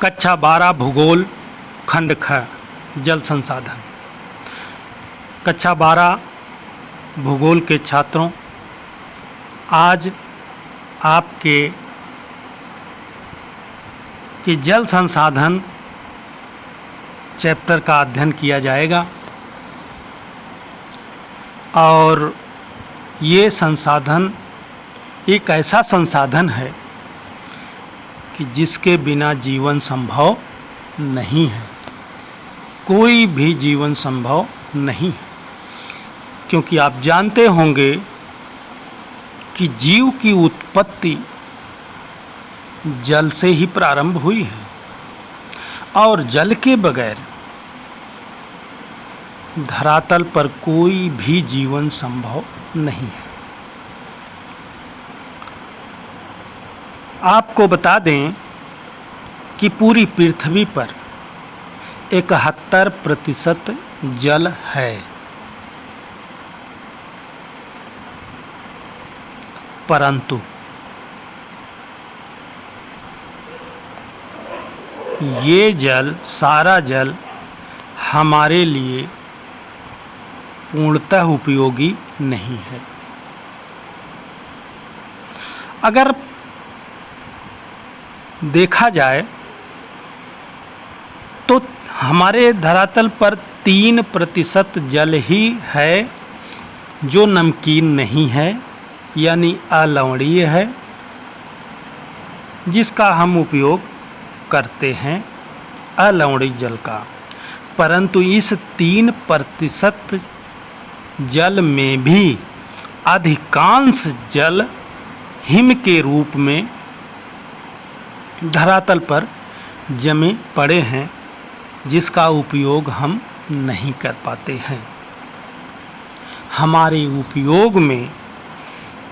कक्षा 12 भूगोल खंड ख जल संसाधन। कक्षा 12 भूगोल के छात्रों, आज आपके जल संसाधन चैप्टर का अध्ययन किया जाएगा और ये संसाधन एक ऐसा संसाधन है कि जिसके बिना जीवन संभव नहीं है। कोई भी जीवन संभव नहीं है, क्योंकि आप जानते होंगे कि जीव की उत्पत्ति जल से ही प्रारंभ हुई है और जल के बगैर धरातल पर कोई भी जीवन संभव नहीं है। आपको बता दें कि पूरी पृथ्वी पर 71% जल है, परंतु ये जल, सारा जल हमारे लिए पूर्णतः उपयोगी नहीं है। अगर देखा जाए तो हमारे धरातल पर 3% जल ही है जो नमकीन नहीं है, यानी अलवणीय है, जिसका हम उपयोग करते हैं अलवणीय जल का। परंतु इस 3% जल में भी अधिकांश जल हिम के रूप में धरातल पर जमे पड़े हैं, जिसका उपयोग हम नहीं कर पाते हैं। हमारे उपयोग में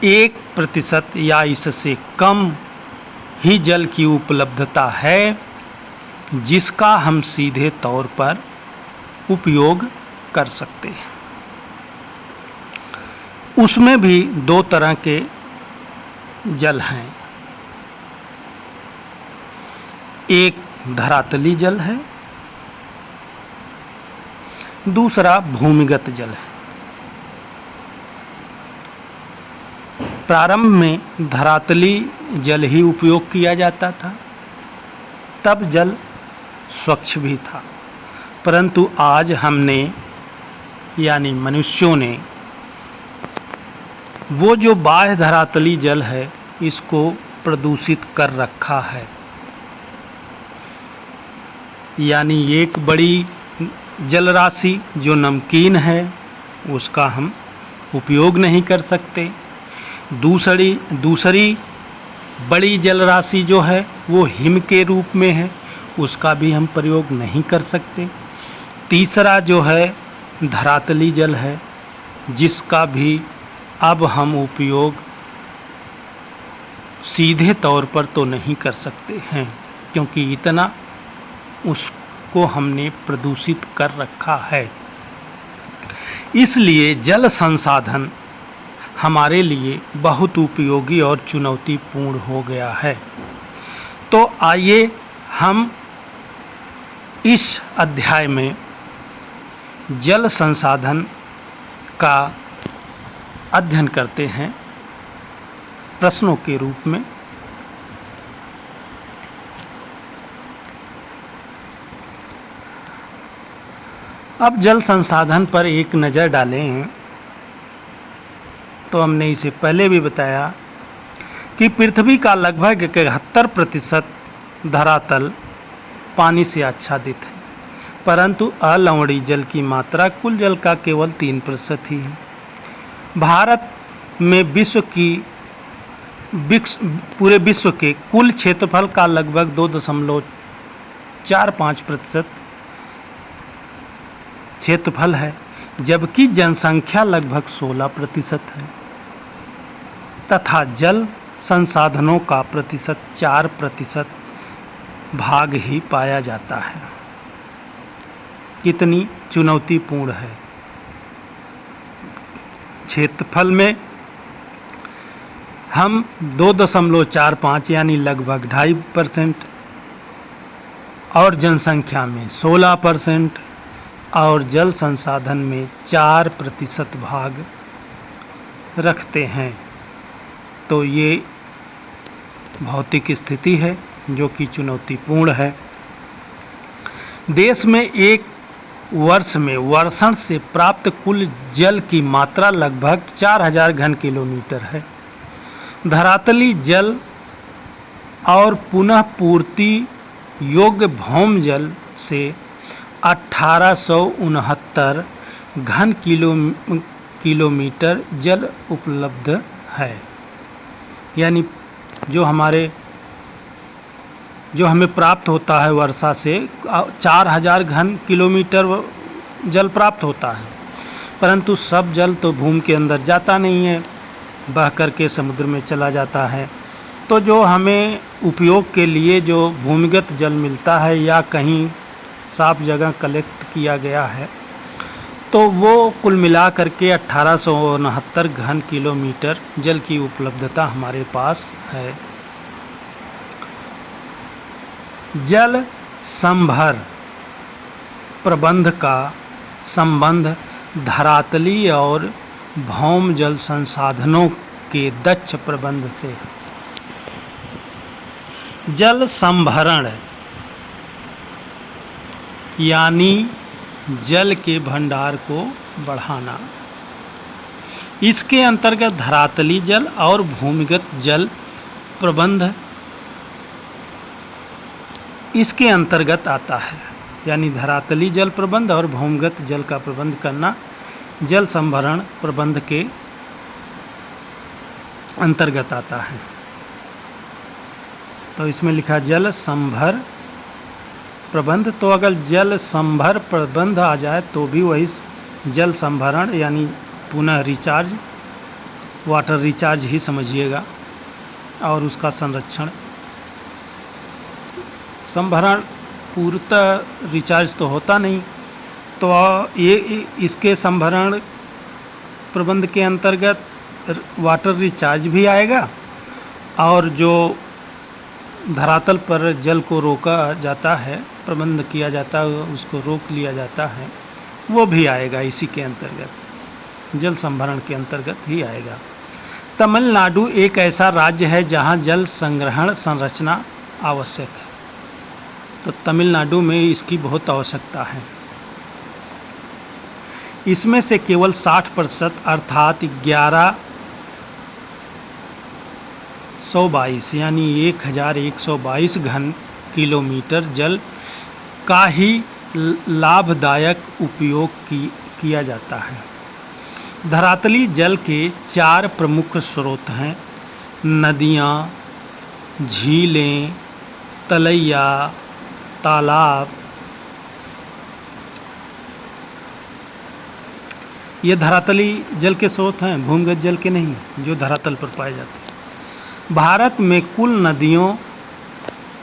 1% या इससे कम ही जल की उपलब्धता है, जिसका हम सीधे तौर पर उपयोग कर सकते हैं। उसमें भी 2 तरह के जल हैं। एक धरातली जल है, दूसरा भूमिगत जल है। प्रारंभ में धरातली जल ही उपयोग किया जाता था, तब जल स्वच्छ भी था। परंतु आज हमने, यानी मनुष्यों ने, वो जो बाह्य धरातली जल है इसको प्रदूषित कर रखा है। यानी एक बड़ी जल राशि जो नमकीन है उसका हम उपयोग नहीं कर सकते। दूसरी बड़ी जल राशि जो है वो हिम के रूप में है, उसका भी हम प्रयोग नहीं कर सकते। तीसरा जो है धरातली जल है, जिसका भी अब हम उपयोग सीधे तौर पर तो नहीं कर सकते हैं, क्योंकि इतना उसको हमने प्रदूषित कर रखा है। इसलिए जल संसाधन हमारे लिए बहुत उपयोगी और चुनौतीपूर्ण हो गया है। तो आइए हम इस अध्याय में जल संसाधन का अध्ययन करते हैं प्रश्नों के रूप में। अब जल संसाधन पर एक नज़र डालें तो हमने इसे पहले भी बताया कि पृथ्वी का लगभग 71% धरातल पानी से आच्छादित है, परंतु अलवणीय जल की मात्रा कुल जल का केवल 3% ही है। भारत में पूरे विश्व के कुल क्षेत्रफल का लगभग 2.45% क्षेत्रफल है, जबकि जनसंख्या लगभग 16% है तथा जल संसाधनों का प्रतिशत 4% भाग ही पाया जाता है। कितनी चुनौतीपूर्ण है। क्षेत्रफल में हम 2.45 यानी लगभग 2.5% और जनसंख्या में 16% और जल संसाधन में 4% भाग रखते हैं। तो ये भौतिक स्थिति है जो कि चुनौतीपूर्ण है। देश में एक वर्ष में वर्षण से प्राप्त कुल जल की मात्रा लगभग 4000 घन किलोमीटर है। धरातली जल और पुनः पूर्ति योग्य भौम जल से 1869 घन किलोमीटर जल उपलब्ध है। यानी जो हमें प्राप्त होता है वर्षा से 4000 घन किलोमीटर जल प्राप्त होता है, परंतु सब जल तो भूमि के अंदर जाता नहीं है, बह करके समुद्र में चला जाता है। तो जो हमें उपयोग के लिए जो भूमिगत जल मिलता है या कहीं साफ जगह कलेक्ट किया गया है, तो वो कुल मिला करके 1869 घन किलोमीटर जल की उपलब्धता हमारे पास है। जल संभर प्रबंध का संबंध धरातली और भौम जल संसाधनों के दक्ष प्रबंध से है। जल संभरण यानी जल के भंडार को बढ़ाना। इसके अंतर्गत धरातली जल और भूमिगत जल प्रबंध इसके अंतर्गत आता है। यानी धरातली जल प्रबंध और भूमिगत जल का प्रबंध करना जल संभरण प्रबंध के अंतर्गत आता है। तो इसमें लिखा जल संभर प्रबंध। तो अगर जल संभर प्रबंध आ जाए तो भी वही जल संभरण यानी पुनः रिचार्ज, वाटर रिचार्ज ही समझिएगा, और उसका संरक्षण। संभरण पूर्णतः रिचार्ज तो होता नहीं, तो ये इसके संभरण प्रबंध के अंतर्गत वाटर रिचार्ज भी आएगा, और जो धरातल पर जल को रोका जाता है, प्रबंध किया जाता है, उसको रोक लिया जाता है, वो भी आएगा इसी के अंतर्गत, जल संभरण के अंतर्गत ही आएगा। तमिलनाडु एक ऐसा राज्य है जहाँ जल संग्रहण संरचना आवश्यक है। तो तमिलनाडु में इसकी बहुत आवश्यकता है। इसमें से केवल 60% अर्थात 1122 यानी 1122 घन किलोमीटर जल का ही लाभदायक उपयोग किया जाता है। धरातली जल के 4 प्रमुख स्रोत हैं: नदियाँ, झीलें, तलैया, तालाब। ये धरातली जल के स्रोत हैं, भूमिगत जल के नहीं, जो धरातल पर पाए जाते हैं। भारत में कुल नदियों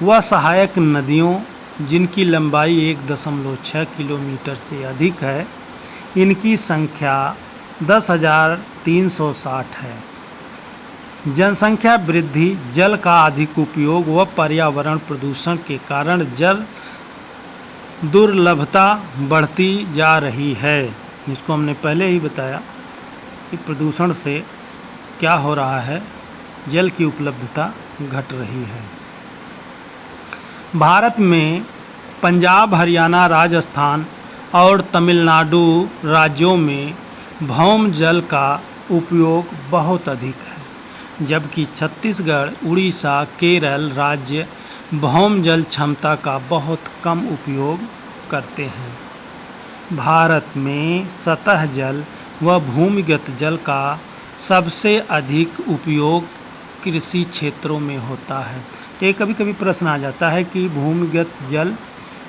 व सहायक नदियों जिनकी लंबाई 1.6 किलोमीटर से अधिक है, इनकी संख्या 10,360 है। जनसंख्या वृद्धि, जल का अधिक उपयोग व पर्यावरण प्रदूषण के कारण जल दुर्लभता बढ़ती जा रही है। जिसको हमने पहले ही बताया कि प्रदूषण से क्या हो रहा है, जल की उपलब्धता घट रही है। भारत में पंजाब, हरियाणा, राजस्थान और तमिलनाडु राज्यों में भौम जल का उपयोग बहुत अधिक है, जबकि छत्तीसगढ़, उड़ीसा, केरल राज्य भौम जल क्षमता का बहुत कम उपयोग करते हैं। भारत में सतह जल व भूमिगत जल का सबसे अधिक उपयोग कृषि क्षेत्रों में होता है। ये कभी कभी प्रश्न आ जाता है कि भूमिगत जल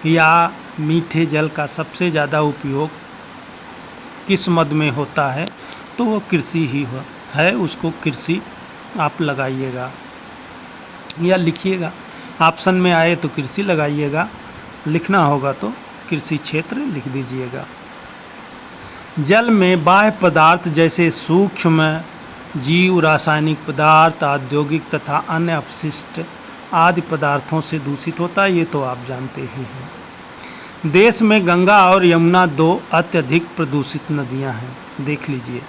या मीठे जल का सबसे ज़्यादा उपयोग किस मद में होता है, तो वो कृषि ही है। उसको कृषि आप लगाइएगा या लिखिएगा, ऑप्शन में आए तो कृषि लगाइएगा, लिखना होगा तो कृषि क्षेत्र लिख दीजिएगा। जल में बाह्य पदार्थ जैसे सूक्ष्म जीव, रासायनिक पदार्थ, औद्योगिक तथा अन्य अपशिष्ट आदि पदार्थों से दूषित होता है, ये तो आप जानते ही हैं। देश में गंगा और यमुना दो अत्यधिक प्रदूषित नदियां हैं। देख लीजिए,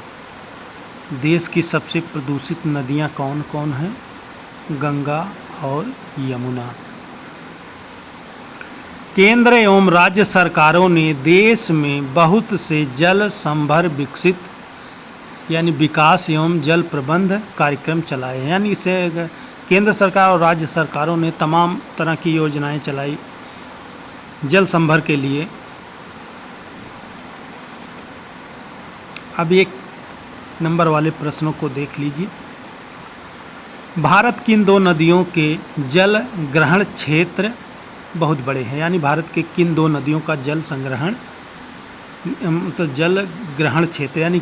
देश की सबसे प्रदूषित नदियां कौन कौन हैं? गंगा और यमुना। केंद्र एवं राज्य सरकारों ने देश में बहुत से जल संभर विकसित यानी विकास एवं जल प्रबंध कार्यक्रम चलाए हैं। यानी इसे केंद्र सरकार और राज्य सरकारों ने तमाम तरह की योजनाएं चलाई जल संभर के लिए। अब एक नंबर वाले प्रश्नों को देख लीजिए। भारत किन दो नदियों के जल ग्रहण क्षेत्र बहुत बड़े हैं? यानी भारत के किन दो नदियों का जल संग्रहण तो जल ग्रहण क्षेत्र यानी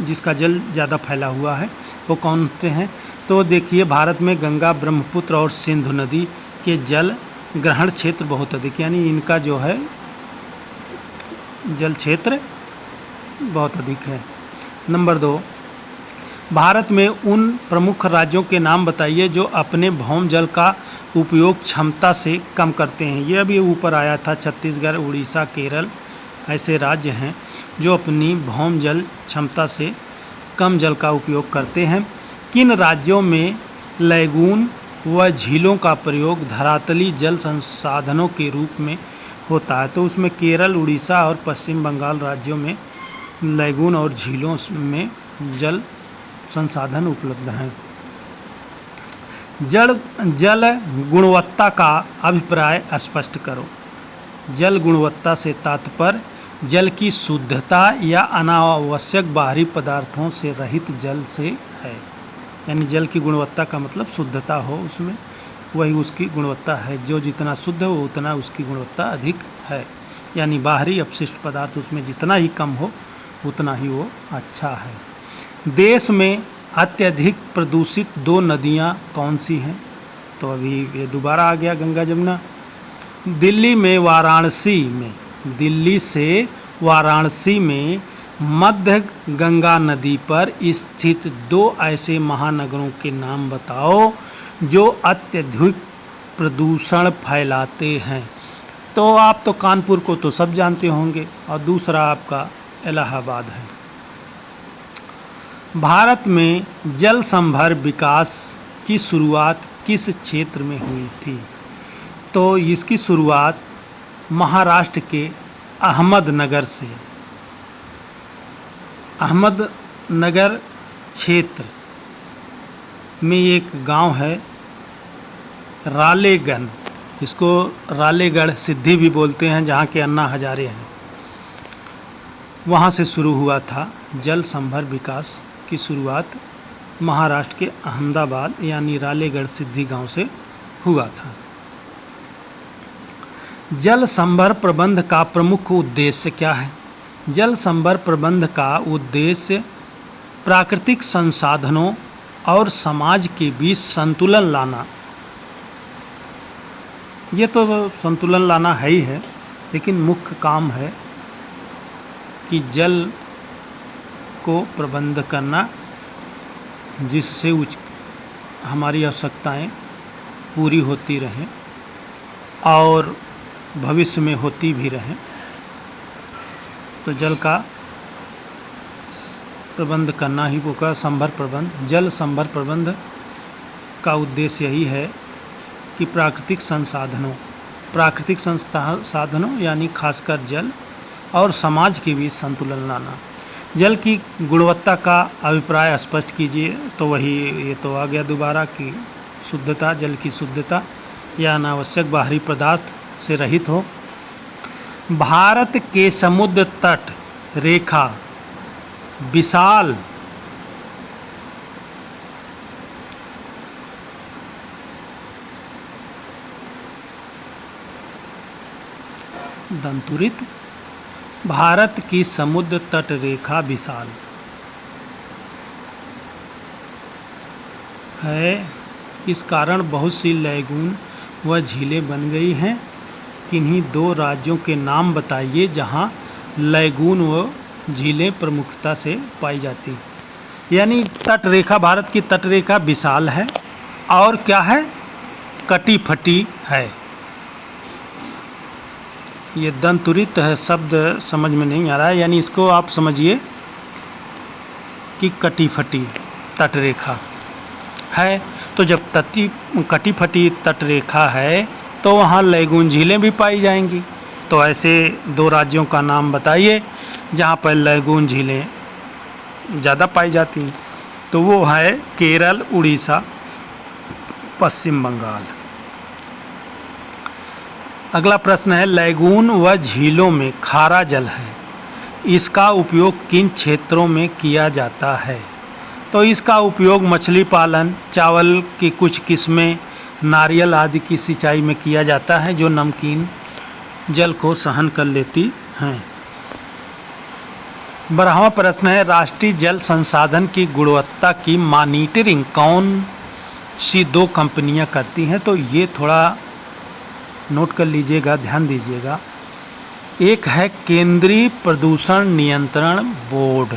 जिसका जल ज़्यादा फैला हुआ है वो कौन से हैं? तो देखिए, भारत में गंगा, ब्रह्मपुत्र और सिंधु नदी के जल ग्रहण क्षेत्र बहुत अधिक, यानी इनका जो है जल क्षेत्र बहुत अधिक है। नंबर 2, भारत में उन प्रमुख राज्यों के नाम बताइए जो अपने भौम जल का उपयोग क्षमता से कम करते हैं। ये अभी ऊपर आया था, छत्तीसगढ़, उड़ीसा, केरल ऐसे राज्य हैं जो अपनी भौम जल क्षमता से कम जल का उपयोग करते हैं। किन राज्यों में लैगून व झीलों का प्रयोग धरातली जल संसाधनों के रूप में होता है? तो उसमें केरल, उड़ीसा और पश्चिम बंगाल राज्यों में लैगून और झीलों में जल संसाधन उपलब्ध हैं। जल गुणवत्ता का अभिप्राय स्पष्ट करो। जल गुणवत्ता से तात्पर्य जल की शुद्धता या अनावश्यक बाहरी पदार्थों से रहित जल से है। यानी जल की गुणवत्ता का मतलब शुद्धता हो उसमें, वही उसकी गुणवत्ता है। जो जितना शुद्ध हो उतना उसकी गुणवत्ता अधिक है। यानी बाहरी अपशिष्ट पदार्थ उसमें जितना ही कम हो उतना ही वो अच्छा है। देश में अत्यधिक प्रदूषित दो नदियाँ कौन सी हैं? तो अभी ये दोबारा आ गया, गंगा जमुना। दिल्ली से वाराणसी में मध्य गंगा नदी पर स्थित दो ऐसे महानगरों के नाम बताओ जो अत्यधिक प्रदूषण फैलाते हैं। तो आप तो कानपुर को तो सब जानते होंगे और दूसरा आपका इलाहाबाद है। भारत में जल संभर विकास की शुरुआत किस क्षेत्र में हुई थी? तो इसकी शुरुआत महाराष्ट्र के अहमदनगर से। अहमदनगर क्षेत्र में एक गांव है रालेगण, इसको रालेगढ़ सिद्धि भी बोलते हैं, जहाँ के अन्ना हजारे हैं। वहाँ से शुरू हुआ था जल संभर विकास की शुरुआत महाराष्ट्र के अहमदाबाद यानी रालेगढ़ सिद्धि गांव से हुआ था। जल संभर प्रबंध का प्रमुख उद्देश्य क्या है? जल संभर प्रबंध का उद्देश्य प्राकृतिक संसाधनों और समाज के बीच संतुलन लाना। ये तो संतुलन लाना है ही है, लेकिन मुख्य काम है कि जल को प्रबंध करना जिससे हमारी आवश्यकताएं पूरी होती रहें और भविष्य में होती भी रहें। तो जल का प्रबंध करना ही वो का संभर प्रबंध, जल संभर प्रबंध का उद्देश्य यही है कि प्राकृतिक संसाधनों यानी खासकर जल और समाज के बीच संतुलन लाना। जल की गुणवत्ता का अभिप्राय स्पष्ट कीजिए। तो वही ये तो आ गया दोबारा कि शुद्धता, जल की शुद्धता या अनावश्यक बाहरी पदार्थ से रहित हो। भारत के समुद्र तट रेखा विशाल दंतुरित भारत की समुद्र तट रेखा विशाल है। इस कारण बहुत सी लैगून व झीलें बन गई हैं। किन्हीं दो राज्यों के नाम बताइए जहां लैगून व झीलें प्रमुखता से पाई जाती। यानी तट रेखा, भारत की तट रेखा विशाल है और क्या है, कटी फटी है। ये दंतुरित है, शब्द समझ में नहीं आ रहा है, यानी इसको आप समझिए कि कटी फटी तटरेखा है। तो जब कटी फटी तटरेखा है तो वहाँ लैगून झीलें भी पाई जाएंगी। तो ऐसे 2 राज्यों का नाम बताइए जहाँ पर लैगून झीलें ज़्यादा पाई जाती हैं। तो वो है केरल, उड़ीसा, पश्चिम बंगाल। अगला प्रश्न है, लैगून व झीलों में खारा जल है, इसका उपयोग किन क्षेत्रों में किया जाता है? तो इसका उपयोग मछली पालन, चावल की कुछ किस्में, नारियल आदि की सिंचाई में किया जाता है जो नमकीन जल को सहन कर लेती हैं। 12वां प्रश्न है, राष्ट्रीय जल संसाधन की गुणवत्ता की मॉनिटरिंग कौन सी 2 कंपनियां करती हैं? तो ये थोड़ा नोट कर लीजिएगा, ध्यान दीजिएगा। एक है केंद्रीय प्रदूषण नियंत्रण बोर्ड,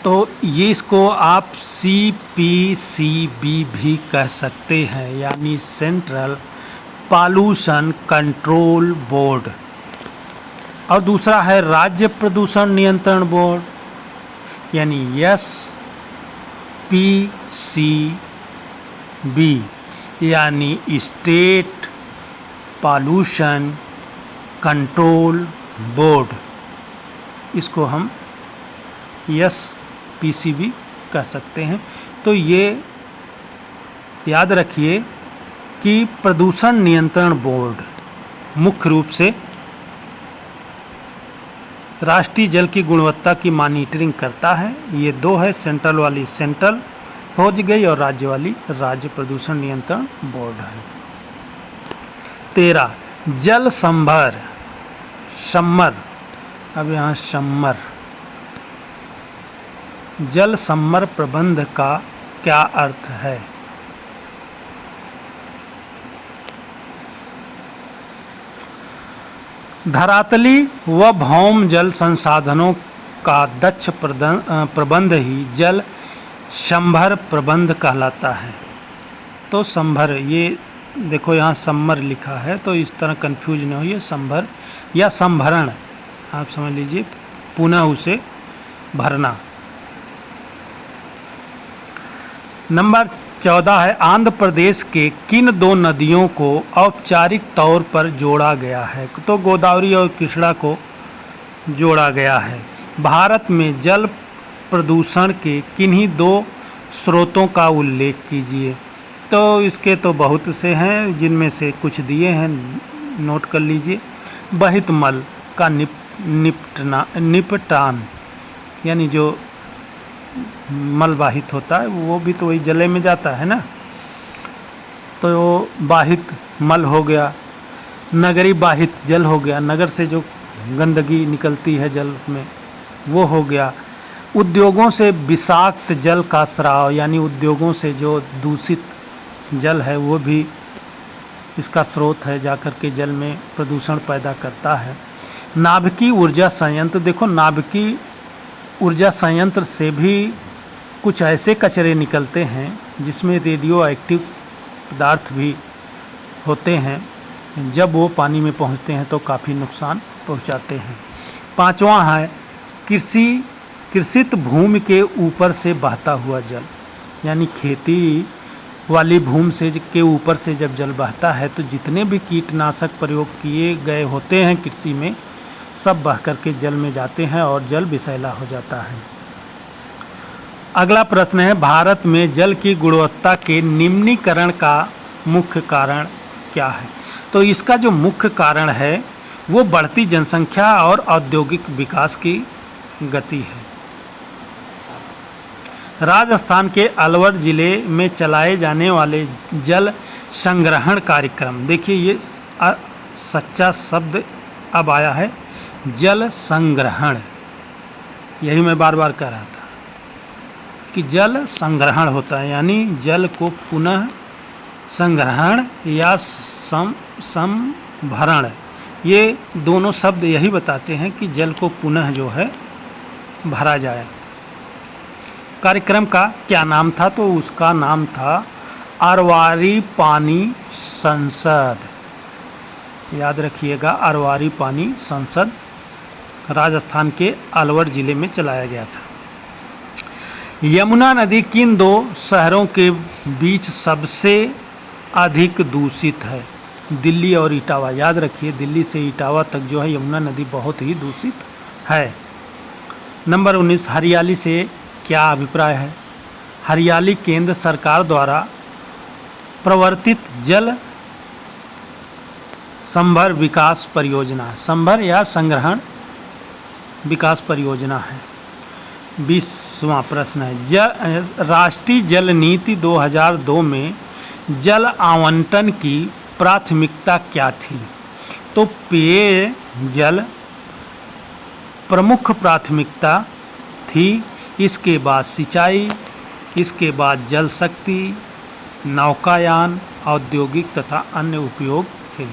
तो ये इसको आप CPCB भी कह सकते हैं, यानी सेंट्रल पॉल्यूशन कंट्रोल बोर्ड। और दूसरा है राज्य प्रदूषण नियंत्रण बोर्ड, यानी SPCB, यानी स्टेट पॉल्यूशन कंट्रोल बोर्ड। इसको हम SPCB कह सकते हैं। तो ये याद रखिए कि प्रदूषण नियंत्रण बोर्ड मुख्य रूप से राष्ट्रीय जल की गुणवत्ता की मॉनिटरिंग करता है। ये 2 है, सेंट्रल वाली सेंट्रल हो गई और राज्य वाली राज्य प्रदूषण नियंत्रण बोर्ड है। 13 जल संभर सम्मर, अब यहाँ सम्मर, जल सम्मर प्रबंध का क्या अर्थ है? धरातली व भौम जल संसाधनों का दक्ष प्रबंध ही जल संभर प्रबंध कहलाता है। तो संभर, ये देखो यहाँ सम्मर लिखा है, तो इस तरह कंफ्यूज न होइए, संभर या संभरण आप समझ लीजिए, पुनः उसे भरना। नंबर 14 है, आंध्र प्रदेश के किन 2 नदियों को औपचारिक तौर पर जोड़ा गया है? तो गोदावरी और कृष्णा को जोड़ा गया है। भारत में जल प्रदूषण के किन्हीं 2 स्रोतों का उल्लेख कीजिए। तो इसके तो बहुत से हैं, जिनमें से कुछ दिए हैं, नोट कर लीजिए। बहित मल का निपटान, यानी जो मल बाहित होता है वो भी तो वही जले में जाता है ना, तो वो बाहित मल हो गया। नगरी बाहित जल हो गया, नगर से जो गंदगी निकलती है जल में वो हो गया। उद्योगों से विषाक्त जल का स्राव, यानी उद्योगों से जो दूषित जल है वो भी इसका स्रोत है, जाकर के जल में प्रदूषण पैदा करता है। नाभिकीय ऊर्जा संयंत्र, देखो नाभिकीय ऊर्जा संयंत्र से भी कुछ ऐसे कचरे निकलते हैं जिसमें रेडियो एक्टिव पदार्थ भी होते हैं, जब वो पानी में पहुंचते हैं तो काफ़ी नुकसान पहुंचाते हैं। 5वां है कृषित भूमि के ऊपर से बहता हुआ जल, यानी खेती वाली भूमि से के ऊपर से जब जल बहता है तो जितने भी कीटनाशक प्रयोग किए गए होते हैं कृषि में, सब बह करके जल में जाते हैं और जल विषैला हो जाता है। अगला प्रश्न है, भारत में जल की गुणवत्ता के निम्नीकरण का मुख्य कारण क्या है? तो इसका जो मुख्य कारण है वो बढ़ती जनसंख्या और औद्योगिक विकास की गति है। राजस्थान के अलवर जिले में चलाए जाने वाले जल संग्रहण कार्यक्रम, देखिए ये सच्चा शब्द अब आया है, जल संग्रहण। यही मैं बार बार कह रहा था कि जल संग्रहण होता है, यानी जल को पुनः संग्रहण या संभरण, ये दोनों शब्द यही बताते हैं कि जल को पुनः जो है भरा जाए। कार्यक्रम का क्या नाम था? तो उसका नाम था अरवारी पानी संसद। याद रखिएगा, अरवारी पानी संसद राजस्थान के अलवर जिले में चलाया गया था। यमुना नदी किन दो शहरों के बीच सबसे अधिक दूषित है? दिल्ली और इटावा। याद रखिए, दिल्ली से इटावा तक जो है यमुना नदी बहुत ही दूषित है। नंबर 19, हरियाली से क्या अभिप्राय है? हरियाली केंद्र सरकार द्वारा प्रवर्तित जल संभर विकास परियोजना, संभर या संग्रहण विकास परियोजना है। 20वां प्रश्न है, राष्ट्रीय जल नीति 2002 में जल आवंटन की प्राथमिकता क्या थी? तो पेय जल प्रमुख प्राथमिकता थी, इसके बाद सिंचाई, इसके बाद जल शक्ति, नौकायान, औद्योगिक तथा अन्य उपयोग थे।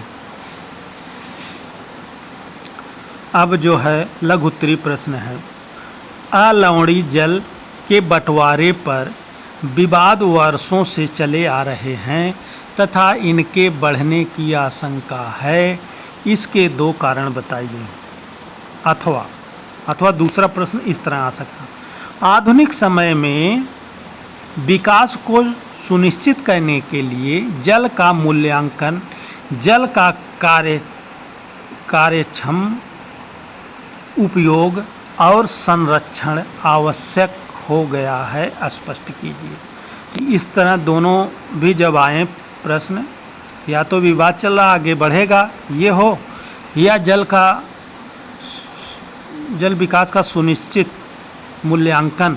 अब जो है लघु उत्तरीय प्रश्न है, अलवणीय जल के बंटवारे पर विवाद वर्षों से चले आ रहे हैं तथा इनके बढ़ने की आशंका है, इसके 2 कारण बताइए। अथवा दूसरा प्रश्न इस तरह आ सकता, आधुनिक समय में विकास को सुनिश्चित करने के लिए जल का मूल्यांकन, जल का कार्यक्षम उपयोग और संरक्षण आवश्यक हो गया है, स्पष्ट कीजिए। इस तरह दोनों भी जब आए प्रश्न, या तो विवाद चल रहा आगे बढ़ेगा ये हो, या जल विकास का सुनिश्चित मूल्यांकन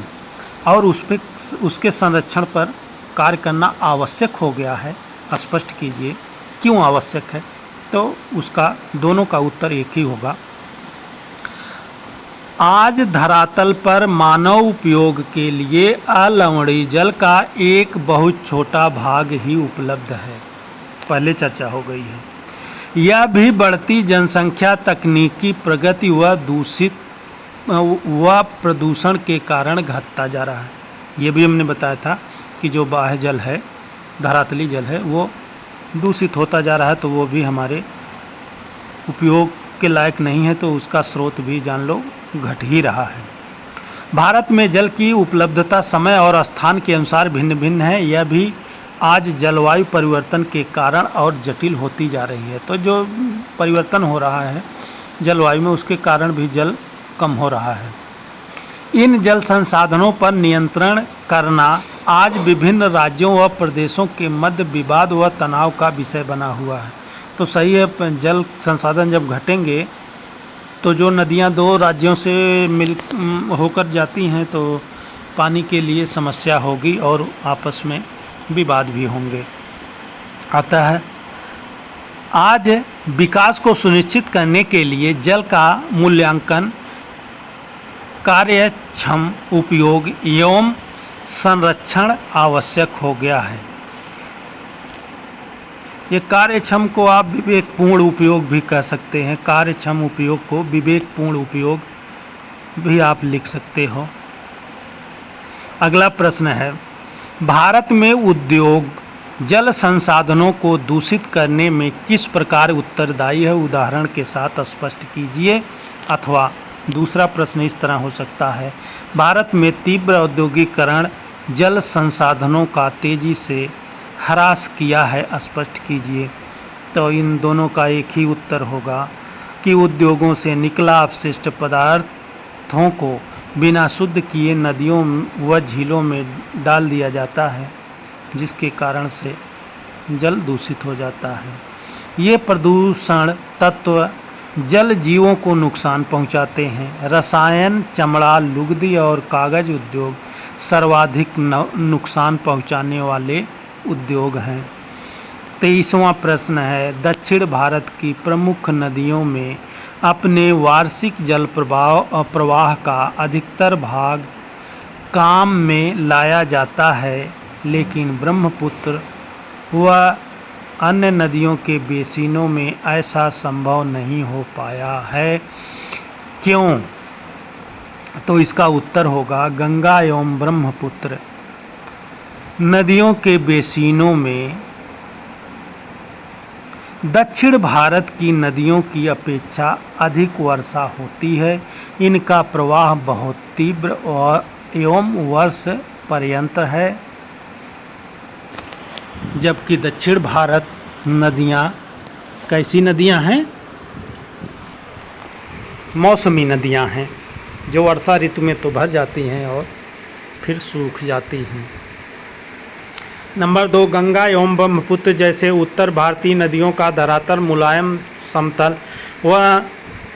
और उसके संरक्षण पर कार्य करना आवश्यक हो गया है, स्पष्ट कीजिए क्यों आवश्यक है। तो उसका दोनों का उत्तर एक ही होगा। आज धरातल पर मानव उपयोग के लिए अलवणीय जल का एक बहुत छोटा भाग ही उपलब्ध है, पहले चर्चा हो गई है। यह भी बढ़ती जनसंख्या, तकनीकी प्रगति व प्रदूषण के कारण घटता जा रहा है। ये भी हमने बताया था कि जो बाह्य जल है, धरातली जल है, वो दूषित होता जा रहा है, तो वो भी हमारे उपयोग के लायक नहीं है, तो उसका स्रोत भी जान लो घट ही रहा है। भारत में जल की उपलब्धता समय और स्थान के अनुसार भिन्न भिन्न है। यह भी आज जलवायु परिवर्तन के कारण और जटिल होती जा रही है। तो जो परिवर्तन हो रहा है जलवायु में, उसके कारण भी जल कम हो रहा है। इन जल संसाधनों पर नियंत्रण करना आज विभिन्न राज्यों व प्रदेशों के मध्य विवाद व तनाव का विषय बना हुआ है। तो सही है, जल संसाधन जब घटेंगे तो जो नदियां 2 राज्यों से मिल होकर जाती हैं तो पानी के लिए समस्या होगी और आपस में विवाद भी होंगे। अतः आज विकास को सुनिश्चित करने के लिए जल का मूल्यांकन, कार्यक्षम उपयोग एवं संरक्षण आवश्यक हो गया है। ये कार्यक्षम को आप विवेकपूर्ण उपयोग भी कह सकते हैं, कार्यक्षम उपयोग को विवेकपूर्ण उपयोग भी आप लिख सकते हो। अगला प्रश्न है, भारत में उद्योग जल संसाधनों को दूषित करने में किस प्रकार उत्तरदायी है, उदाहरण के साथ स्पष्ट कीजिए। अथवा दूसरा प्रश्न इस तरह हो सकता है, भारत में तीव्र औद्योगिकरण जल संसाधनों का तेजी से ह्रास किया है, स्पष्ट कीजिए। तो इन दोनों का एक ही उत्तर होगा कि उद्योगों से निकला अपशिष्ट पदार्थों को बिना शुद्ध किए नदियों व झीलों में डाल दिया जाता है, जिसके कारण से जल दूषित हो जाता है। ये प्रदूषण तत्व जल जीवों को नुकसान पहुंचाते हैं। रसायन, चमड़ा, लुगदी और कागज उद्योग सर्वाधिक नुकसान पहुंचाने वाले उद्योग हैं। 23वां प्रश्न है, दक्षिण भारत की प्रमुख नदियों में अपने वार्षिक जल प्रवाह का अधिकतर भाग काम में लाया जाता है, लेकिन ब्रह्मपुत्र व अन्य नदियों के बेसिनों में ऐसा संभव नहीं हो पाया है। क्यों? तो इसका उत्तर होगा गंगा एवं ब्रह्मपुत्र नदियों के बेसिनों में दक्षिण भारत की नदियों की अपेक्षा अधिक वर्षा होती है। इनका प्रवाह बहुत तीव्र और एवं वर्ष पर्यंत है, जबकि दक्षिण भारत नदियाँ कैसी नदियाँ हैं? मौसमी नदियाँ हैं, जो वर्षा ऋतु में तो भर जाती हैं और फिर सूख जाती हैं। नंबर 2, गंगा एवं ब्रह्मपुत्र जैसे उत्तर भारतीय नदियों का धरातल मुलायम समतल व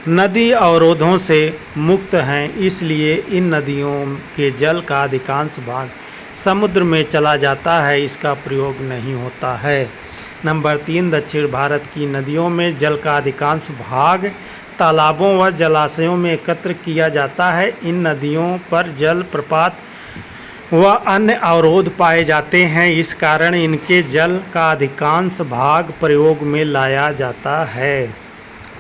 नदी अवरोधों से मुक्त हैं, इसलिए इन नदियों के जल का अधिकांश भाग समुद्र में चला जाता है, इसका प्रयोग नहीं होता है। नंबर 3, दक्षिण भारत की नदियों में जल का अधिकांश भाग तालाबों व जलाशयों में एकत्र किया जाता है। इन नदियों पर जल प्रपात व अन्य अवरोध पाए जाते हैं, इस कारण इनके जल का अधिकांश भाग प्रयोग में लाया जाता है।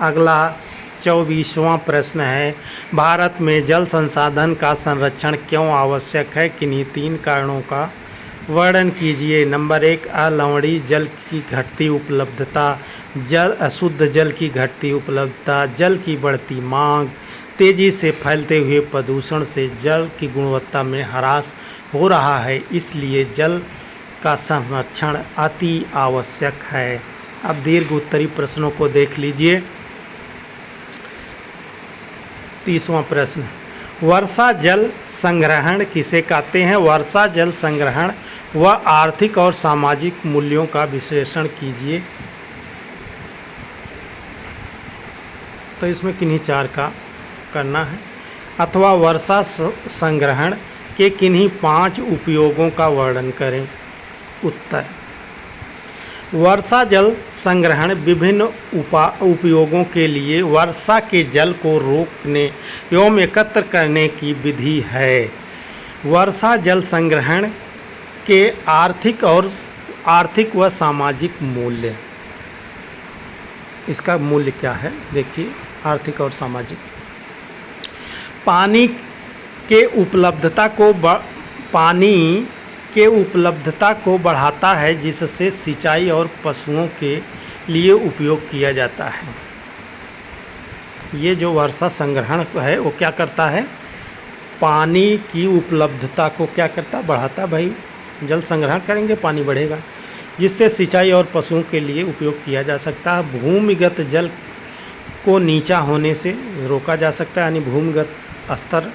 अगला 24वां प्रश्न है, भारत में जल संसाधन का संरक्षण क्यों आवश्यक है? किन्हीं 3 कारणों का वर्णन कीजिए। नंबर 1, अलवणीय जल की घटती उपलब्धता, अशुद्ध जल की घटती उपलब्धता, जल की बढ़ती मांग, तेजी से फैलते हुए प्रदूषण से जल की गुणवत्ता में ह्रास हो रहा है, इसलिए जल का संरक्षण अति आवश्यक है। अब दीर्घ उत्तरी प्रश्नों को देख लीजिए। 30वां प्रश्न, वर्षा जल संग्रहण किसे कहते हैं? वर्षा जल संग्रहण व आर्थिक और सामाजिक मूल्यों का विश्लेषण कीजिए। तो इसमें किन्हीं 4 का करना है, अथवा वर्षा संग्रहण के किन्हीं 5 उपयोगों का वर्णन करें। उत्तर, वर्षा जल संग्रहण विभिन्न उपयोगों के लिए वर्षा के जल को रोकने एवं एकत्र करने की विधि है। वर्षा जल संग्रहण के आर्थिक व सामाजिक मूल्य, इसका मूल्य क्या है? देखिए, आर्थिक और सामाजिक। पानी के उपलब्धता को बढ़ाता है, जिससे सिंचाई और पशुओं के लिए उपयोग किया जाता है। ये जो वर्षा संग्रहण है वो क्या करता है? पानी की उपलब्धता को क्या करता? बढ़ाता। भाई जल संग्रहण करेंगे पानी बढ़ेगा, जिससे सिंचाई और पशुओं के लिए उपयोग किया जा सकता है। भूमिगत जल को नीचा होने से रोका जा सकता है, यानी भूमिगत स्तर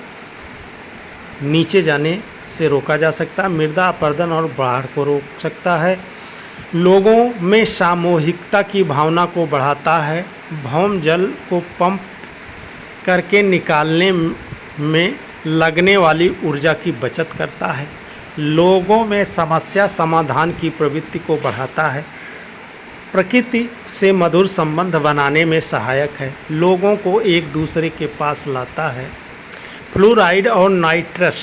नीचे जाने से रोका जा सकता है। मृदा अपरदन और बाढ़ को रोक सकता है। लोगों में सामूहिकता की भावना को बढ़ाता है। भौम जल को पंप करके निकालने में लगने वाली ऊर्जा की बचत करता है। लोगों में समस्या समाधान की प्रवृत्ति को बढ़ाता है। प्रकृति से मधुर संबंध बनाने में सहायक है। लोगों को एक दूसरे के पास लाता है। फ्लोराइड और नाइट्रस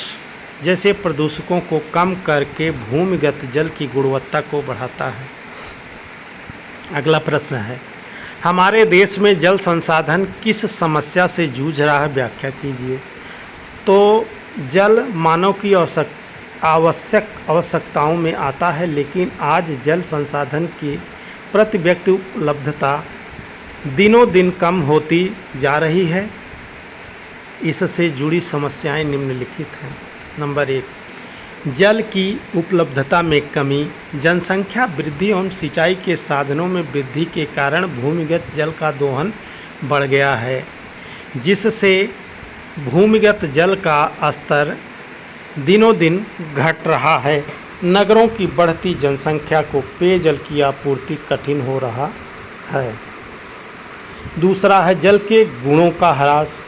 जैसे प्रदूषकों को कम करके भूमिगत जल की गुणवत्ता को बढ़ाता है। अगला प्रश्न है, हमारे देश में जल संसाधन किस समस्या से जूझ रहा है? व्याख्या कीजिए। तो जल मानव की आवश्यकताओं में आता है, लेकिन आज जल संसाधन की प्रति व्यक्ति उपलब्धता दिनों दिन कम होती जा रही है। इससे जुड़ी समस्याएं निम्नलिखित हैं। नंबर 1, जल की उपलब्धता में कमी। जनसंख्या वृद्धि एवं सिंचाई के साधनों में वृद्धि के कारण भूमिगत जल का दोहन बढ़ गया है, जिससे भूमिगत जल का स्तर दिनों दिन घट रहा है। नगरों की बढ़ती जनसंख्या को पेयजल की आपूर्ति कठिन हो रहा है। दूसरा है जल के गुणों का ह्रास।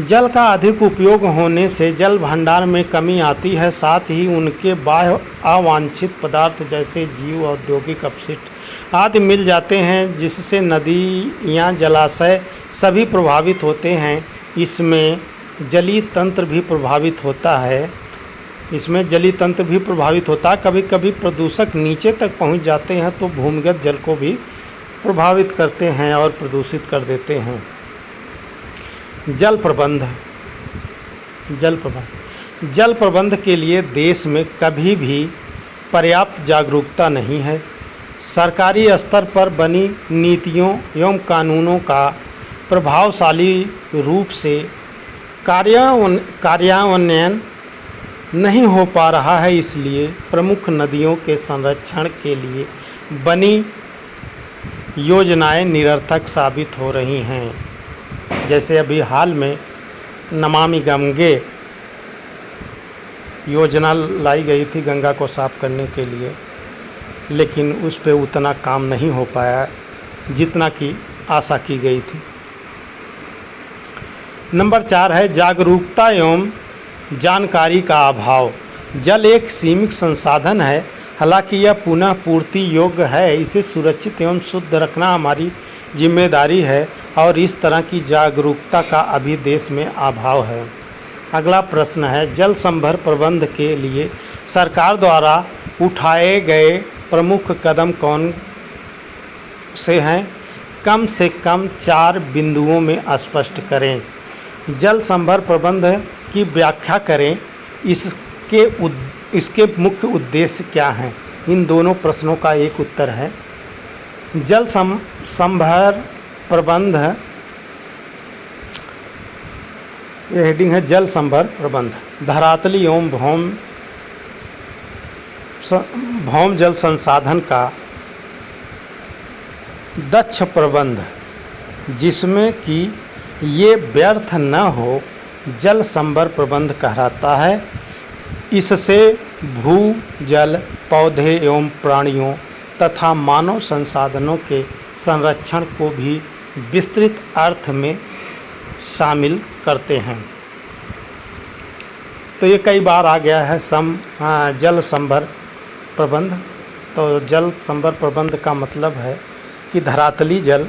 जल का अधिक उपयोग होने से जल भंडार में कमी आती है, साथ ही उनके बाह्य अवांछित पदार्थ जैसे जीव, औद्योगिक अपशिष्ट आदि मिल जाते हैं, जिससे नदियाँ, जलाशय सभी प्रभावित होते हैं। इसमें जलीय तंत्र भी प्रभावित होता है। कभी कभी प्रदूषक नीचे तक पहुँच जाते हैं तो भूमिगत जल को भी प्रभावित करते हैं और प्रदूषित कर देते हैं। जल प्रबंध। जल प्रबंध। जल प्रबंध के लिए देश में कभी भी पर्याप्त जागरूकता नहीं है। सरकारी स्तर पर बनी नीतियों एवं कानूनों का प्रभावशाली रूप से कार्यान्वयन नहीं हो पा रहा है। इसलिए प्रमुख नदियों के संरक्षण के लिए बनी योजनाएं निरर्थक साबित हो रही हैं। जैसे अभी हाल में नमामि गंगे योजना लाई गई थी गंगा को साफ करने के लिए, लेकिन उस पे उतना काम नहीं हो पाया जितना कि आशा की गई थी। नंबर 4 है जागरूकता एवं जानकारी का अभाव। जल एक सीमित संसाधन है, हालांकि यह पुनः पूर्ति योग्य है। इसे सुरक्षित एवं शुद्ध रखना हमारी जिम्मेदारी है और इस तरह की जागरूकता का अभी देश में अभाव है। अगला प्रश्न है जल संभर प्रबंध के लिए सरकार द्वारा उठाए गए प्रमुख कदम कौन से हैं? कम से कम 4 बिंदुओं में स्पष्ट करें। जल संभर प्रबंध की व्याख्या करें। इसके मुख्य उद्देश्य क्या हैं? इन दोनों प्रश्नों का एक उत्तर है। जल संभर प्रबंध, ये हेडिंग है जल संभर प्रबंध। धरातली एवं भौम जल संसाधन का दक्ष प्रबंध, जिसमें कि ये व्यर्थ न हो, जल संभर प्रबंध कहलाता है। इससे भू जल, पौधे एवं प्राणियों तथा मानव संसाधनों के संरक्षण को भी विस्तृत अर्थ में शामिल करते हैं। तो ये कई बार आ गया है जल संभर प्रबंध। तो जल संभर प्रबंध का मतलब है कि धरातली जल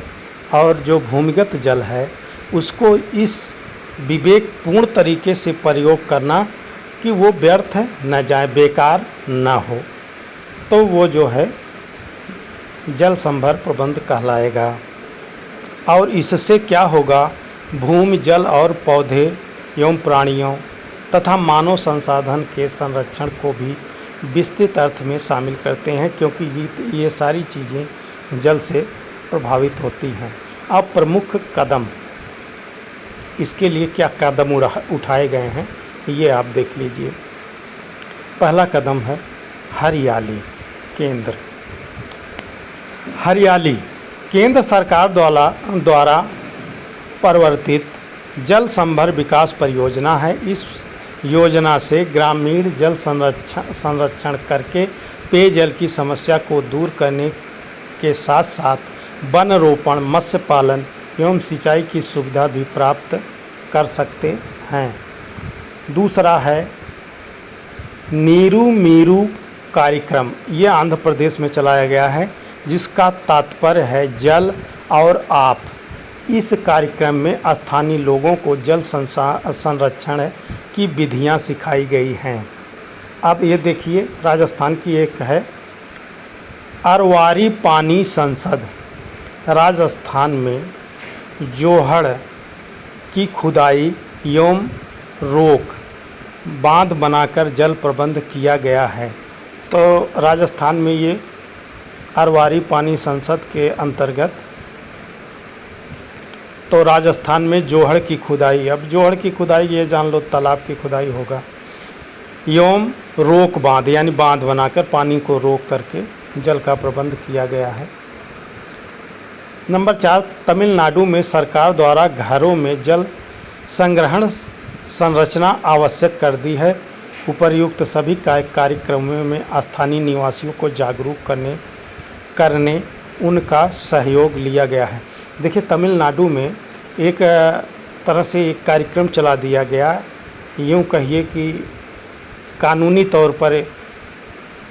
और जो भूमिगत जल है उसको इस विवेकपूर्ण तरीके से प्रयोग करना कि वो व्यर्थ न जाए, बेकार न हो, तो वो जो है जल संभर प्रबंध कहलाएगा। और इससे क्या होगा, भूमि जल और पौधे एवं प्राणियों तथा मानव संसाधन के संरक्षण को भी विस्तृत अर्थ में शामिल करते हैं, क्योंकि ये सारी चीज़ें जल से प्रभावित होती हैं। अब प्रमुख कदम, इसके लिए क्या कदम उठाए गए हैं ये आप देख लीजिए। पहला कदम है हरियाली केंद्र। हरियाली केंद्र सरकार द्वारा प्रवर्तित जल संभर विकास परियोजना है। इस योजना से ग्रामीण जल संरक्षण करके पेयजल की समस्या को दूर करने के साथ साथ वन रोपण, मत्स्य पालन एवं सिंचाई की सुविधा भी प्राप्त कर सकते हैं। दूसरा है नीरू मीरू कार्यक्रम। ये आंध्र प्रदेश में चलाया गया है, जिसका तात्पर्य है जल और आप। इस कार्यक्रम में स्थानीय लोगों को जल संरक्षण की विधियां सिखाई गई हैं। अब ये देखिए राजस्थान की एक है अरवारी पानी संसद। राजस्थान में जोहड़ की खुदाई एवं रोक बांध बनाकर जल प्रबंध किया गया है। तो राजस्थान में ये अरवारी पानी संसद के अंतर्गत तो राजस्थान में जोहड़ की खुदाई, अब जोहड़ की खुदाई ये जान लो तालाब की खुदाई होगा, एवं रोक बांध यानी बांध बनाकर पानी को रोक करके जल का प्रबंध किया गया है। नंबर 4 तमिलनाडु में सरकार द्वारा घरों में जल संग्रहण संरचना आवश्यक कर दी है। उपर्युक्त सभी कार्यक्रमों में स्थानीय निवासियों को जागरूक करने उनका सहयोग लिया गया है। देखिए तमिलनाडु में एक तरह से एक कार्यक्रम चला दिया गया, यूँ कहिए कि कानूनी तौर पर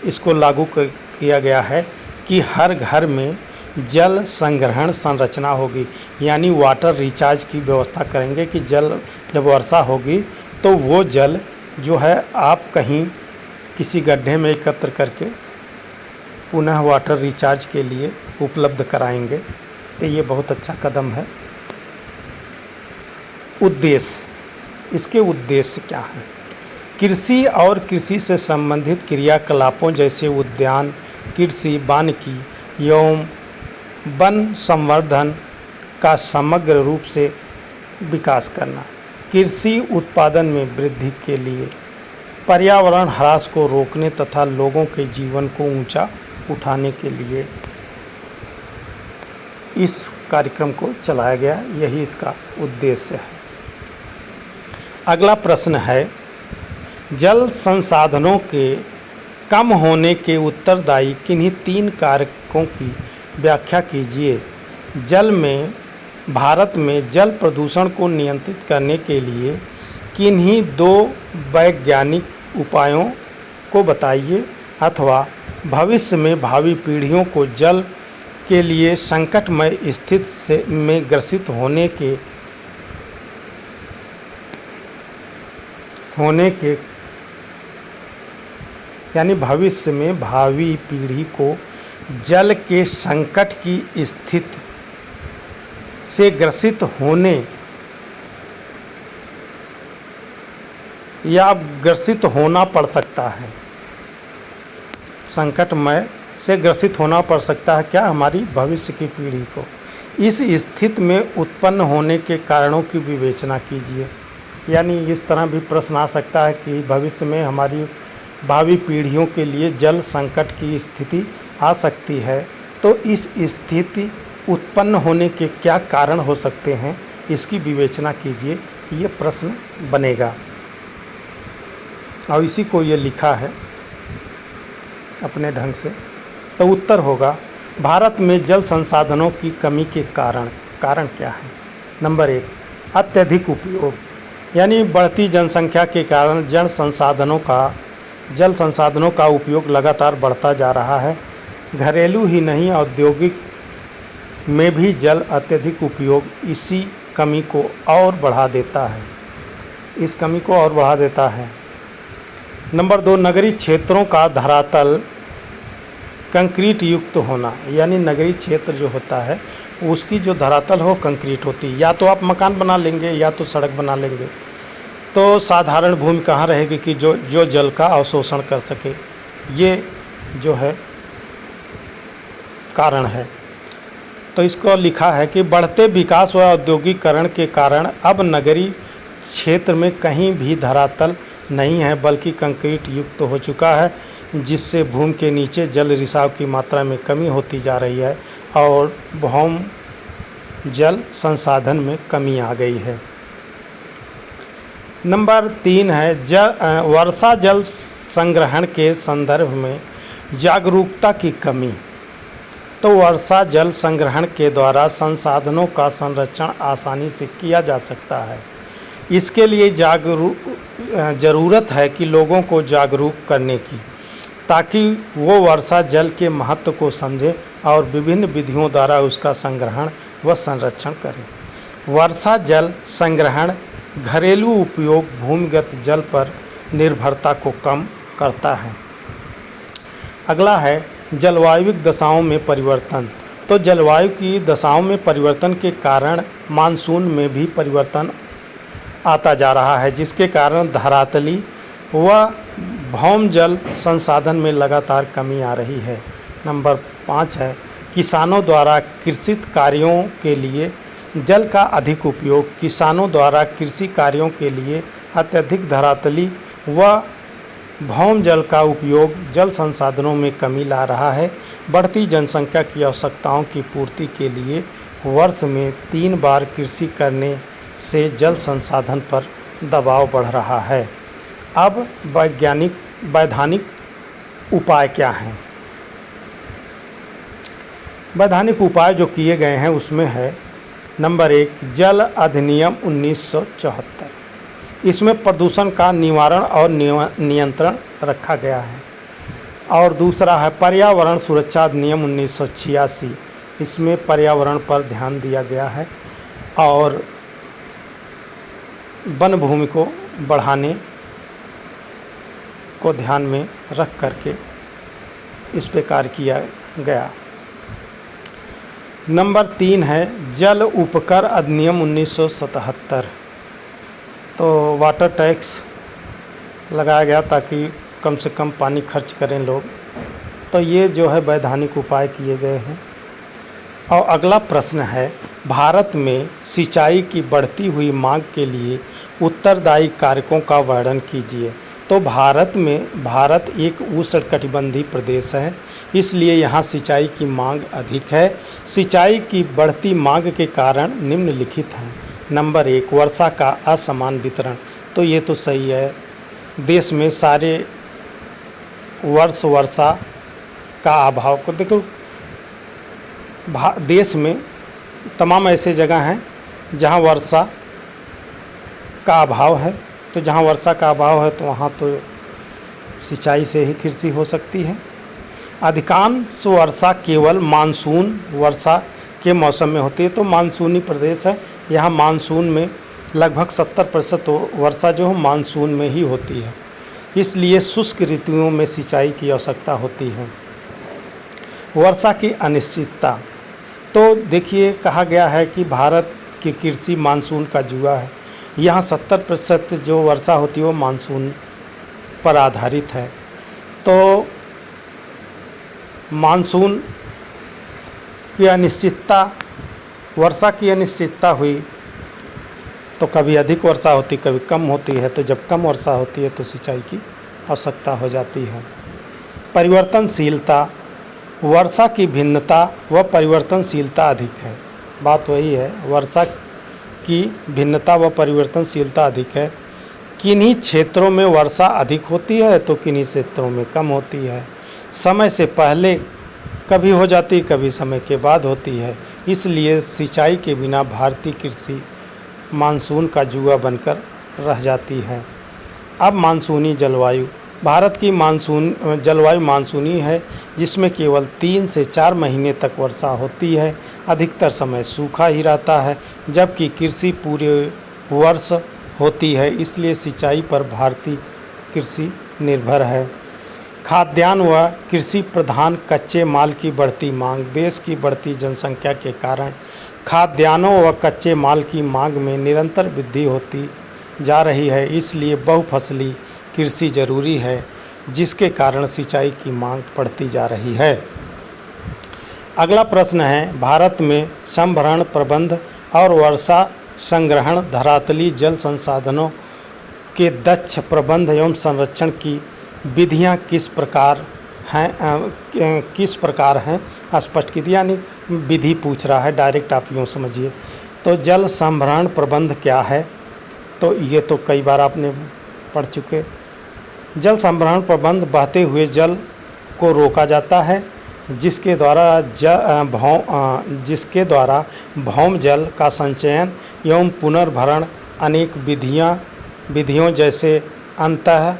इसको लागू किया गया है कि हर घर में जल संग्रहण संरचना होगी, यानी वाटर रिचार्ज की व्यवस्था करेंगे कि जल जब वर्षा होगी तो वो जल जो है आप कहीं किसी गड्ढे में एकत्र करके पुनः वाटर रिचार्ज के लिए उपलब्ध कराएंगे। तो ये बहुत अच्छा कदम है। उद्देश्य, इसके उद्देश्य क्या हैं? कृषि और कृषि से संबंधित क्रियाकलापों जैसे उद्यान, कृषि, वानिकी एवं वन संवर्धन का समग्र रूप से विकास करना, कृषि उत्पादन में वृद्धि के लिए, पर्यावरण ह्रास को रोकने तथा लोगों के जीवन को ऊंचा उठाने के लिए इस कार्यक्रम को चलाया गया। यही इसका उद्देश्य है। अगला प्रश्न है, जल संसाधनों के कम होने के उत्तरदायी किन्हीं 3 कारकों की व्याख्या कीजिए। भारत में जल प्रदूषण को नियंत्रित करने के लिए किन्हीं 2 वैज्ञानिक उपायों को बताइए, अथवा भविष्य में भावी पीढ़ियों को जल के लिए संकटमय स्थिति में ग्रसित होने के यानी भविष्य में भावी पीढ़ी को जल के संकट की स्थिति से ग्रसित होने या ग्रसित होना पड़ सकता है। संकटमय से ग्रसित होना पड़ सकता है क्या? हमारी भविष्य की पीढ़ी को। इस स्थिति में उत्पन्न होने के कारणों की विवेचना कीजिए। यानी इस तरह भी प्रश्न आ सकता है कि भविष्य में हमारी भावी पीढ़ियों के लिए जल संकट की स्थिति आ सकती है, तो इस स्थिति उत्पन्न होने के क्या कारण हो सकते हैं, इसकी विवेचना कीजिए। ये प्रश्न बनेगा और इसी को ये लिखा है अपने ढंग से। तो उत्तर होगा, भारत में जल संसाधनों की कमी के कारण क्या है? नंबर 1, अत्यधिक उपयोग, यानी बढ़ती जनसंख्या के कारण जल संसाधनों का उपयोग लगातार बढ़ता जा रहा है। घरेलू ही नहीं, औद्योगिक में भी जल अत्यधिक उपयोग इसी कमी को और बढ़ा देता है। नंबर 2, नगरीय क्षेत्रों का धरातल कंक्रीट युक्त होना, यानी नगरीय क्षेत्र जो होता है उसकी जो धरातल हो कंक्रीट होती है। या तो आप मकान बना लेंगे या तो सड़क बना लेंगे, तो साधारण भूमि कहाँ रहेगी कि जो जल का अवशोषण कर सके। ये जो है कारण है। तो इसको लिखा है कि बढ़ते विकास व औद्योगिकरण के कारण अब नगरीय क्षेत्र में कहीं भी धरातल नहीं है, बल्कि कंक्रीट युक्त हो चुका है, जिससे भूमि के नीचे जल रिसाव की मात्रा में कमी होती जा रही है और भौम जल संसाधन में कमी आ गई है। नंबर 3 है, वर्षा जल संग्रहण के संदर्भ में जागरूकता की कमी। तो वर्षा जल संग्रहण के द्वारा संसाधनों का संरक्षण आसानी से किया जा सकता है। इसके लिए ज़रूरत है कि लोगों को जागरूक करने की, ताकि वो वर्षा जल के महत्व को समझें और विभिन्न विधियों द्वारा उसका संग्रहण व संरक्षण करें। वर्षा जल संग्रहण घरेलू उपयोग भूमिगत जल पर निर्भरता को कम करता है। अगला है, जलवायु दशाओं में परिवर्तन। तो जलवायु की दशाओं में परिवर्तन के कारण मानसून में भी परिवर्तन आता जा रहा है, जिसके कारण धरातली व भौम जल संसाधन में लगातार कमी आ रही है। नंबर 5 है, किसानों द्वारा कृषि कार्यों के लिए जल का अधिक उपयोग। किसानों द्वारा कृषि कार्यों के लिए अत्यधिक धरातली व भौम जल का उपयोग जल संसाधनों में कमी ला रहा है। बढ़ती जनसंख्या की आवश्यकताओं की पूर्ति के लिए वर्ष में 3 बार कृषि करने से जल संसाधन पर दबाव बढ़ रहा है। अब वैधानिक उपाय क्या हैं? वैधानिक उपाय जो किए गए हैं उसमें है, नंबर 1, जल अधिनियम 1974। इसमें प्रदूषण का निवारण और नियंत्रण रखा गया है। और दूसरा है पर्यावरण सुरक्षा अधिनियम 1986। इसमें पर्यावरण पर ध्यान दिया गया है और वन भूमि को बढ़ाने को ध्यान में रख करके इस पे कार्य किया गया। नंबर 3 है जल उपकर अधिनियम 1977। तो वाटर टैक्स लगाया गया ताकि कम से कम पानी खर्च करें लोग। तो ये जो है वैधानिक उपाय किए गए हैं। और अगला प्रश्न है, भारत में सिंचाई की बढ़ती हुई मांग के लिए उत्तरदायी कारकों का वर्णन कीजिए। तो भारत एक उष्णकटिबंधीय प्रदेश है, इसलिए यहाँ सिंचाई की मांग अधिक है। सिंचाई की बढ़ती मांग के कारण निम्नलिखित हैं। नंबर 1, वर्षा का असमान वितरण। तो ये तो सही है, देश में सारे वर्षा का अभाव को देखो, देश में तमाम ऐसे जगह हैं जहाँ वर्षा का अभाव है। तो जहाँ वर्षा का अभाव है तो वहाँ तो सिंचाई से ही कृषि हो सकती है। अधिकांश वर्षा केवल मानसून वर्षा के मौसम में होती है। तो मानसूनी प्रदेश है, यहाँ मानसून में लगभग 70% वर्षा जो है मानसून में ही होती है, इसलिए शुष्क ऋतुओं में सिंचाई की आवश्यकता होती है। वर्षा की अनिश्चितता। तो देखिए, कहा गया है कि भारत की कृषि मानसून का जुआ है। यहाँ 70% जो वर्षा होती है वो मानसून पर आधारित है। तो मानसून की अनिश्चितता, वर्षा की अनिश्चितता हुई तो कभी अधिक वर्षा होती, कभी कम होती है। तो जब कम वर्षा होती है तो सिंचाई की आवश्यकता हो जाती है। परिवर्तनशीलता, वर्षा की भिन्नता व परिवर्तनशीलता अधिक है। बात वही है, वर्षा की भिन्नता व परिवर्तनशीलता अधिक है। किन्हीं क्षेत्रों में वर्षा अधिक होती है तो किन्हीं क्षेत्रों में कम होती है। समय से पहले कभी हो जाती, कभी समय के बाद होती है। इसलिए सिंचाई के बिना भारतीय कृषि मानसून का जुआ बनकर रह जाती है। अब मानसूनी जलवायु। भारत की जलवायु मानसूनी है, जिसमें केवल 3 से 4 महीने तक वर्षा होती है। अधिकतर समय सूखा ही रहता है, जबकि कृषि पूरे वर्ष होती है। इसलिए सिंचाई पर भारतीय कृषि निर्भर है। खाद्यान्न व कृषि प्रधान कच्चे माल की बढ़ती मांग। देश की बढ़ती जनसंख्या के कारण खाद्यान्नों व कच्चे माल की मांग में निरंतर वृद्धि होती जा रही है। इसलिए बहुफसली कृषि जरूरी है, जिसके कारण सिंचाई की मांग बढ़ती जा रही है। अगला प्रश्न है, भारत में संभरण प्रबंध और वर्षा संग्रहण, धरातली जल संसाधनों के दक्ष प्रबंध एवं संरक्षण की विधियां किस प्रकार हैं स्पष्ट कीजिए। यानी विधि पूछ रहा है, डायरेक्ट आप यूँ समझिए। तो जल संभरण प्रबंध क्या है? तो ये तो कई बार आपने पढ़ चुके। जल संभरण प्रबंध, बहते हुए जल को रोका जाता है, जिसके द्वारा भौम जल का संचयन एवं पुनर्भरण अनेक विधियों जैसे अंतः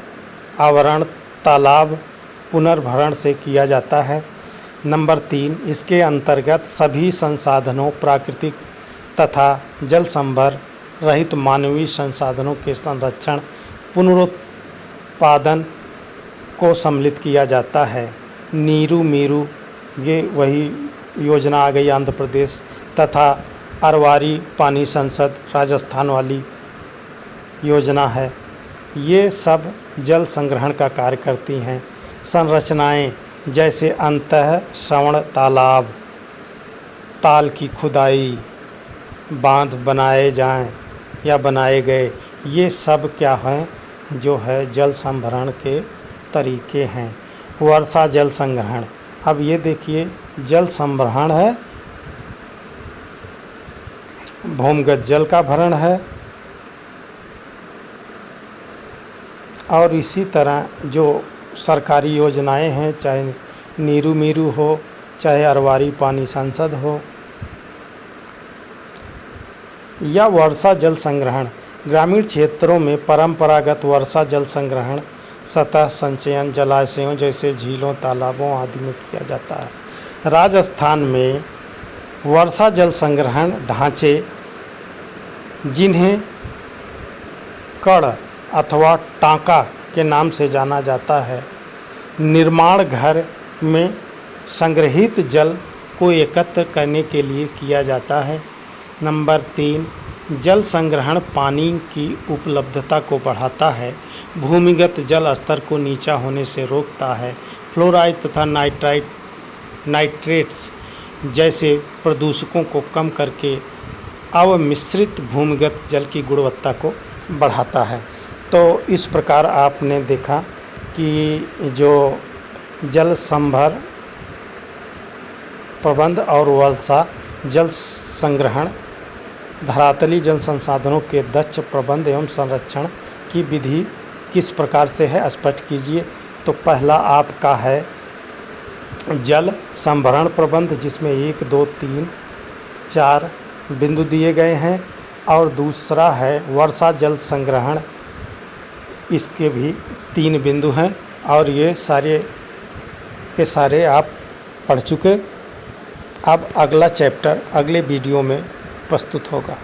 आवरण, तालाब पुनर्भरण से किया जाता है। नंबर 3, इसके अंतर्गत सभी संसाधनों, प्राकृतिक तथा जल संभर रहित मानवीय संसाधनों के संरक्षण, पुनरुत्पादन को सम्मिलित किया जाता है। नीरू मीरू, ये वही योजना आ गई आंध्र प्रदेश, तथा अरवारी पानी संसद राजस्थान वाली योजना है। ये सब जल संग्रहण का कार्य करती हैं। संरचनाएं जैसे अंतः श्रवण तालाब, ताल की खुदाई, बांध बनाए जाएं या बनाए गए, ये सब क्या है, जो है जल संभरण के तरीके हैं। वर्षा जल संग्रहण। अब ये देखिए, जल संग्रहण है, भूमिगत जल का भरण है, और इसी तरह जो सरकारी योजनाएं हैं, चाहे नीरू मीरू हो, चाहे अरवारी पानी संसद हो, या वर्षा जल संग्रहण। ग्रामीण क्षेत्रों में परंपरागत वर्षा जल संग्रहण सतह संचयन जलाशयों जैसे झीलों, तालाबों आदि में किया जाता है। राजस्थान में वर्षा जल संग्रहण ढांचे, जिन्हें कड़ अथवा टांका के नाम से जाना जाता है, निर्माण घर में संग्रहित जल को एकत्र करने के लिए किया जाता है। नंबर 3, जल संग्रहण पानी की उपलब्धता को बढ़ाता है, भूमिगत जल स्तर को नीचा होने से रोकता है, फ्लोराइड तथा नाइट्रेट्स जैसे प्रदूषकों को कम करके अवमिश्रित भूमिगत जल की गुणवत्ता को बढ़ाता है। तो इस प्रकार आपने देखा कि जो जल संभर प्रबंध और वर्षा जल संग्रहण धरातली जल संसाधनों के दक्ष प्रबंध एवं संरक्षण की विधि किस प्रकार से है, स्पष्ट कीजिए। तो पहला आपका है जल संभरण प्रबंध, जिसमें 1, 2, 3, 4 बिंदु दिए गए हैं, और दूसरा है वर्षा जल संग्रहण, इसके भी 3 बिंदु हैं, और ये सारे के सारे आप पढ़ चुके। अब अगला चैप्टर अगले वीडियो में प्रस्तुत होगा।